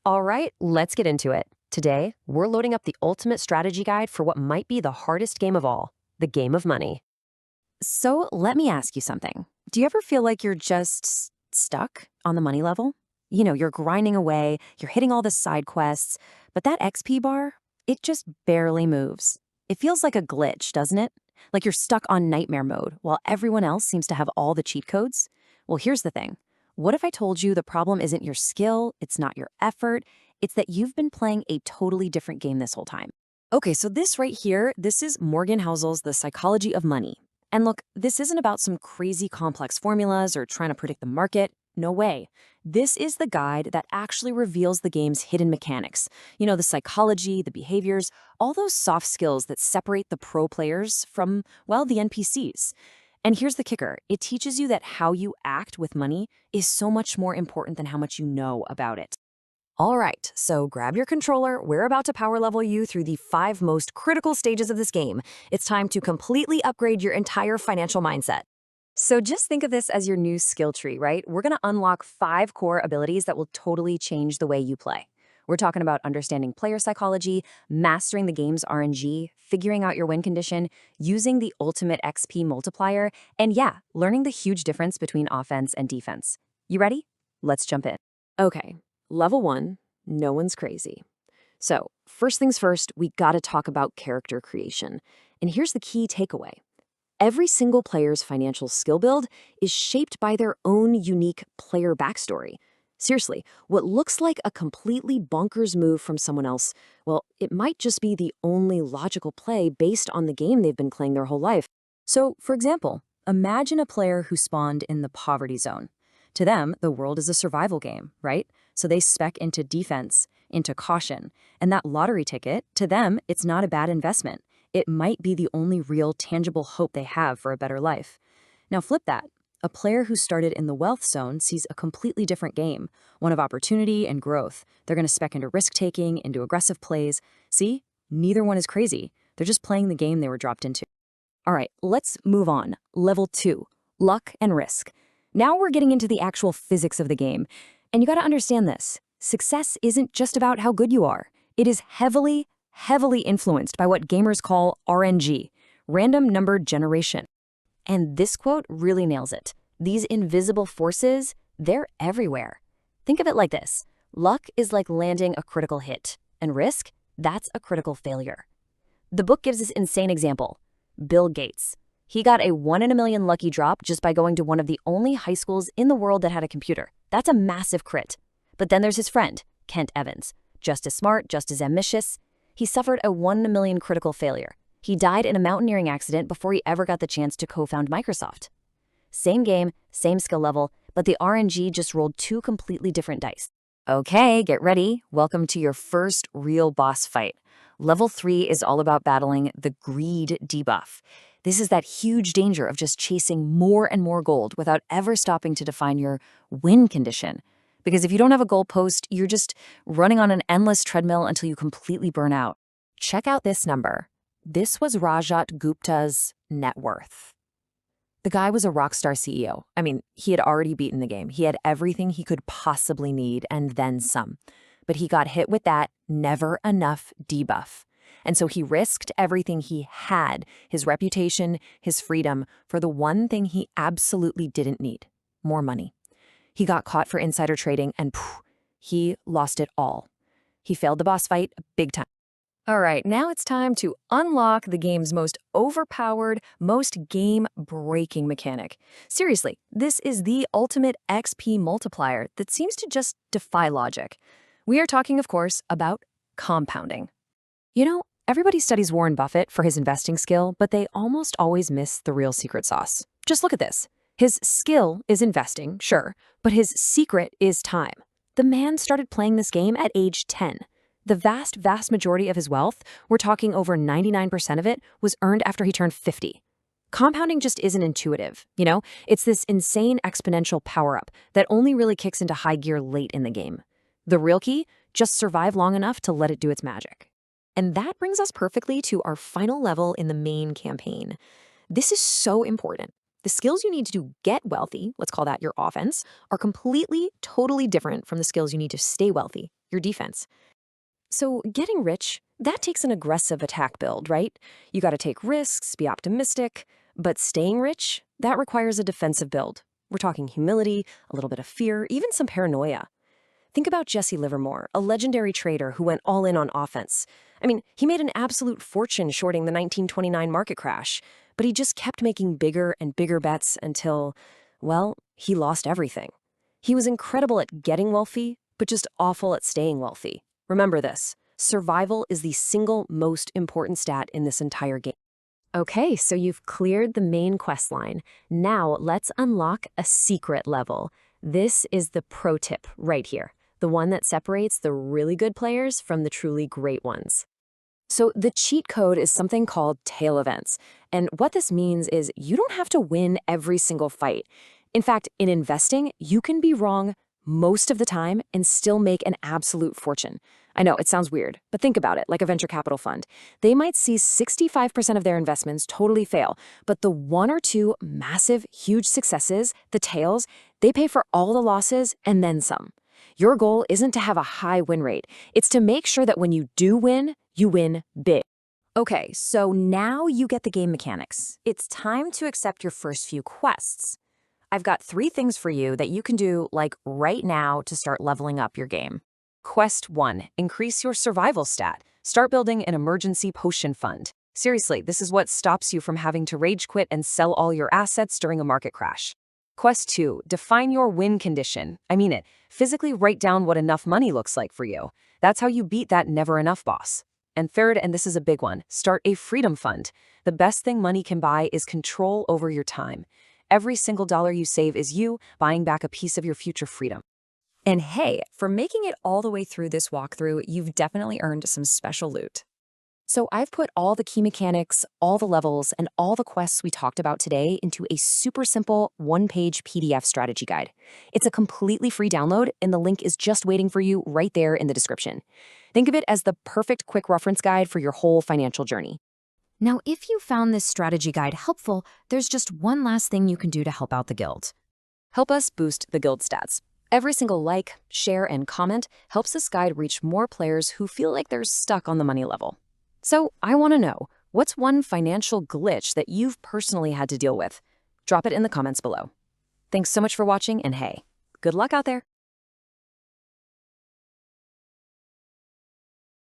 All right, let's get into it. Today, we're loading up the ultimate strategy guide for what might be the hardest game of all, the game of money. So let me ask you something. Do you ever feel like you're just stuck on the money level? You're grinding away, you're hitting all the side quests, but that XP bar, it just barely moves. It feels like a glitch, doesn't it? Like you're stuck on nightmare mode while everyone else seems to have all the cheat codes. Well, here's the thing. What if I told you the problem isn't your skill, it's not your effort, it's that you've been playing a totally different game this whole time? Okay, so this right here, this is Morgan Housel's The Psychology of Money. And look, this isn't about some crazy complex formulas or trying to predict the market. No way. This is the guide that actually reveals the game's hidden mechanics. The psychology, the behaviors, all those soft skills that separate the pro players from, well, the NPCs. And here's the kicker. It teaches you that how you act with money is so much more important than how much you know about it. All right, so grab your controller. We're about to power level you through the 5 most critical stages of this game. It's time to completely upgrade your entire financial mindset. So just think of this as your new skill tree, right? We're going to unlock 5 core abilities that will totally change the way you play. We're talking about understanding player psychology, mastering the game's RNG, figuring out your win condition, using the ultimate XP multiplier, and yeah, learning the huge difference between offense and defense. You ready? Let's jump in. Okay. Level 1, no one's crazy. So, first things first, we gotta talk about character creation. And here's the key takeaway. Every single player's financial skill build is shaped by their own unique player backstory. Seriously, what looks like a completely bonkers move from someone else, well, it might just be the only logical play based on the game they've been playing their whole life. So, for example, imagine a player who spawned in the poverty zone. To them, the world is a survival game, right? So they spec into defense, into caution. And that lottery ticket, to them, it's not a bad investment. It might be the only real tangible hope they have for a better life. Now flip that. A player who started in the wealth zone sees a completely different game, one of opportunity and growth. They're going to spec into risk-taking, into aggressive plays. See? Neither one is crazy. They're just playing the game they were dropped into. All right, let's move on. Level 2, luck and risk. Now we're getting into the actual physics of the game. And you gotta understand this. Success isn't just about how good you are. It is heavily, heavily influenced by what gamers call RNG, random number generation. And this quote really nails it. These invisible forces, they're everywhere. Think of it like this. Luck is like landing a critical hit, and risk, that's a critical failure. The book gives this insane example. Bill Gates. He got a 1 in a million lucky drop just by going to one of the only high schools in the world that had a computer. That's a massive crit. But then there's his friend, Kent Evans. Just as smart, just as ambitious. He suffered a 1 in a million critical failure. He died in a mountaineering accident before he ever got the chance to co-found Microsoft. Same game, same skill level, but the RNG just rolled 2 completely different dice. Okay, get ready. Welcome to your first real boss fight. Level 3 is all about battling the greed debuff. This is that huge danger of just chasing more and more gold without ever stopping to define your win condition. Because if you don't have a goal post, you're just running on an endless treadmill until you completely burn out. Check out this number. This was Rajat Gupta's net worth. The guy was a rock star CEO. I mean, he had already beaten the game. He had everything he could possibly need and then some. But he got hit with that never enough debuff. And so he risked everything he had, his reputation, his freedom, for the one thing he absolutely didn't need, more money. He got caught for insider trading and he lost it all. He failed the boss fight big time. All right, now it's time to unlock the game's most overpowered, most game-breaking mechanic. Seriously, this is the ultimate XP multiplier that seems to just defy logic. We are talking, of course, about compounding. Everybody studies Warren Buffett for his investing skill, but they almost always miss the real secret sauce. Just look at this. His skill is investing, sure, but his secret is time. The man started playing this game at age 10. The vast, vast majority of his wealth, we're talking over 99% of it, was earned after he turned 50. Compounding just isn't intuitive, It's this insane exponential power-up that only really kicks into high gear late in the game. The real key? Just survive long enough to let it do its magic. And that brings us perfectly to our final level in the main campaign. This is so important. The skills you need to get wealthy, let's call that your offense, are completely, totally different from the skills you need to stay wealthy, your defense. So getting rich, that takes an aggressive attack build, right? You got to take risks, be optimistic. But staying rich, that requires a defensive build. We're talking humility, a little bit of fear, even some paranoia. Think about Jesse Livermore, a legendary trader who went all in on offense. I mean, he made an absolute fortune shorting the 1929 market crash, but he just kept making bigger and bigger bets until, well, he lost everything. He was incredible at getting wealthy, but just awful at staying wealthy. Remember this, survival is the single most important stat in this entire game. Okay, so you've cleared the main quest line. Now let's unlock a secret level. This is the pro tip right here, the one that separates the really good players from the truly great ones. So the cheat code is something called tail events. And what this means is you don't have to win every single fight. In fact, in investing, you can be wrong most of the time and still make an absolute fortune. I know, it sounds weird, but think about it, like a venture capital fund. They might see 65% of their investments totally fail, but the one or two massive, huge successes, the tails, they pay for all the losses and then some. Your goal isn't to have a high win rate. It's to make sure that when you do win, you win big. Okay, so now you get the game mechanics. It's time to accept your first few quests. I've got 3 things for you that you can do like right now to start leveling up your game. Quest 1, increase your survival stat. Start building an emergency potion fund. Seriously, this is what stops you from having to rage quit and sell all your assets during a market crash. Quest 2, define your win condition. I mean it, physically write down what enough money looks like for you. That's how you beat that never enough boss. And third, and this is a big one, start a freedom fund. The best thing money can buy is control over your time. Every single dollar you save is you buying back a piece of your future freedom. And hey, for making it all the way through this walkthrough, you've definitely earned some special loot. So I've put all the key mechanics, all the levels, and all the quests we talked about today into a super simple 1-page PDF strategy guide. It's a completely free download, and the link is just waiting for you right there in the description. Think of it as the perfect quick reference guide for your whole financial journey. Now, if you found this strategy guide helpful, there's just one last thing you can do to help out the Guild. Help us boost the Guild stats. Every single like, share, and comment helps this guide reach more players who feel like they're stuck on the money level. So I want to know, what's one financial glitch that you've personally had to deal with? Drop it in the comments below. Thanks so much for watching, and hey, good luck out there!